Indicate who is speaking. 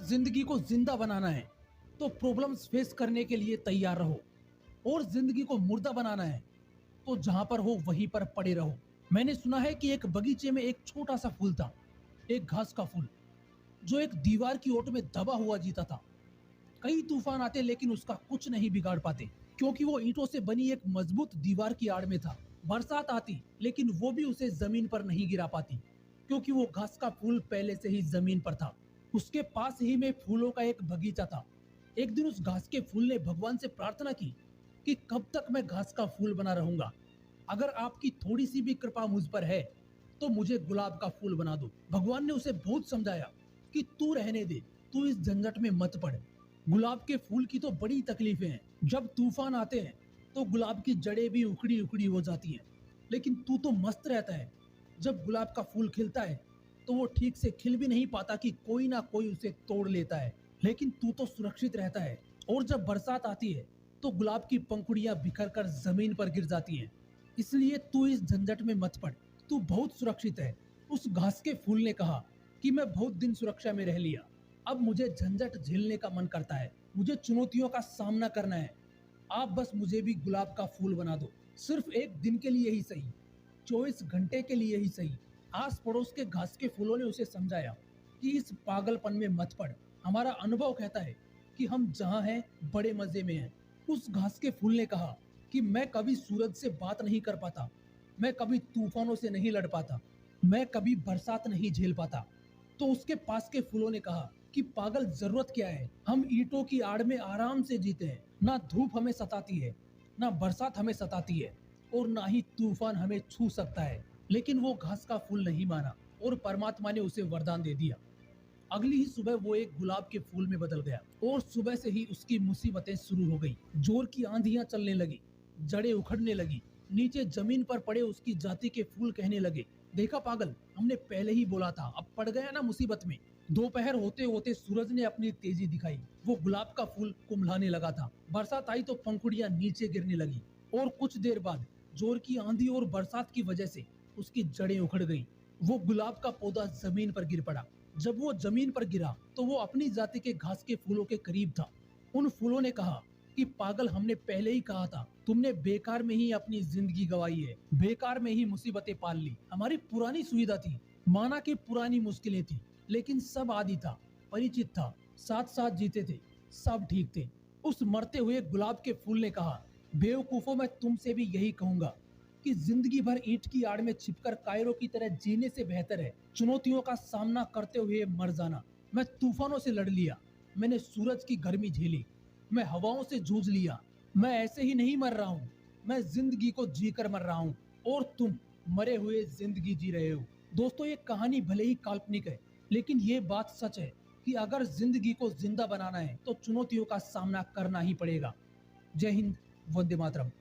Speaker 1: जिंदगी को जिंदा बनाना है तो प्रॉब्लम्स फेस करने के लिए तैयार रहो, और जिंदगी को मुर्दा बनाना है तो जहां पर हो वहीं पर पड़े रहो। मैंने सुना है कि एक बगीचे में एक छोटा सा फूल था, एक घास का फूल, जो एक दीवार की ओट में दबा हुआ जीता था। कई तूफान आते लेकिन उसका कुछ नहीं बिगाड़ पाते, क्योंकि वो ईंटों से बनी एक मजबूत दीवार की आड़ में था। बरसात आती लेकिन वो भी उसे जमीन पर नहीं गिरा पाती, क्योंकि वो घास का फूल पहले से ही जमीन पर था। उसके पास ही में फूलों का एक बगीचा था। एक दिन उस घास के फूल ने भगवान से प्रार्थना की कि कब तक मैं घास का फूल बना रहूंगा। अगर आपकी थोड़ी सी भी कृपा मुझ पर है तो मुझे गुलाब का फूल बना दो। भगवान ने उसे बहुत समझाया कि तू रहने दे, तू इस झंझट में मत पड़। गुलाब के फूल की तो बड़ी तकलीफें हैं। जब तूफान आते हैं तो गुलाब की जड़ें भी उखड़ी उखड़ी हो जाती हैं, लेकिन तू तो मस्त रहता है। जब गुलाब का फूल खिलता है तो वो ठीक से खिल भी नहीं पाता कि कोई ना कोई उसे तोड़ लेता है, लेकिन तू तो सुरक्षित रहता है। और जब बरसात आती है तो गुलाब की पंखुड़ियां बिखर कर जमीन पर गिर जाती हैं। इसलिए तू इस झंझट में मत पड़, तू बहुत सुरक्षित है। उस घास के फूल ने कहा कि मैं बहुत दिन सुरक्षा में रह लिया, अब मुझे झंझट झेलने का मन करता है, मुझे चुनौतियों का सामना करना है। आप बस मुझे भी गुलाब का फूल बना दो, सिर्फ एक दिन के लिए ही सही, 24 घंटे के लिए ही सही। आस पड़ोस के घास के फूलों ने उसे समझाया कि इस पागलपन में मत पड़। हमारा अनुभव कहता है कि हम जहाँ हैं बड़े मजे में हैं। उस घास के फूल ने कहा कि मैं कभी सूरज से बात नहीं कर पाता, मैं कभी तूफानों से नहीं लड़ पाता, मैं कभी बरसात नहीं झेल पाता। तो उसके पास के फूलों ने कहा कि पागल, जरूरत क्या है, हम ईंटों की आड़ में आराम से जीते हैं। ना धूप हमें सताती है, ना बरसात हमें सताती है, और ना ही तूफान हमें छू सकता है। लेकिन वो घास का फूल नहीं माना और परमात्मा ने उसे वरदान दे दिया। अगली ही सुबह वो एक गुलाब के फूल में बदल गया, और सुबह से ही उसकी मुसीबतें शुरू हो गई। जोर की आंधियां चलने लगी, जड़ें उखड़ने लगी, नीचे जमीन पर पड़े उसकी जाति के फूल कहने लगे, देखा पागल, हमने पहले ही बोला था, अब पड़ गया ना मुसीबत में। दोपहर होते होते सूरज ने अपनी तेजी दिखाई, वो गुलाब का फूल कुम्हलाने लगा था। बरसात आई तो पंखुड़ियां नीचे गिरने लगी, और कुछ देर बाद जोर की आंधी और बरसात की वजह से उसकी जड़ें उखड़ गईं। वो गुलाब का पौधा जमीन पर गिर पड़ा। जब वो जमीन पर गिरा तो वो अपनी जाति के घास के फूलों के करीब था। उन फूलों ने कहा कि पागल, हमने पहले ही कहा था, तुमने बेकार में ही अपनी जिंदगी गंवाई है, बेकार में ही मुसीबतें पाल ली। हमारी पुरानी सुविधा थी, माना कि पुरानी मुश्किलें थी, लेकिन सब आदि था, परिचित था, साथ साथ जीते थे, सब ठीक थे। उस मरते हुए गुलाब के फूल ने कहा, बेवकूफों, मैं तुमसे भी यही कहूंगा कि जिंदगी भर ईंट की आड़ में छिपकर कायरों की तरह जीने से बेहतर है चुनौतियों का सामना करते हुए मर जाना। मैं तूफानों से लड़ लिया, मैंने सूरज की गर्मी झेली, मैं हवाओं से जूझ लिया। मैं ऐसे ही नहीं मर रहा हूँ, मैं जिंदगी को जीकर मर रहा हूँ, और तुम मरे हुए जिंदगी जी रहे हो। दोस्तों, ये कहानी भले ही काल्पनिक है, लेकिन ये बात सच है कि अगर जिंदगी को जिंदा बनाना है तो चुनौतियों का सामना करना ही पड़ेगा। जय हिंद, वंदे मातरम।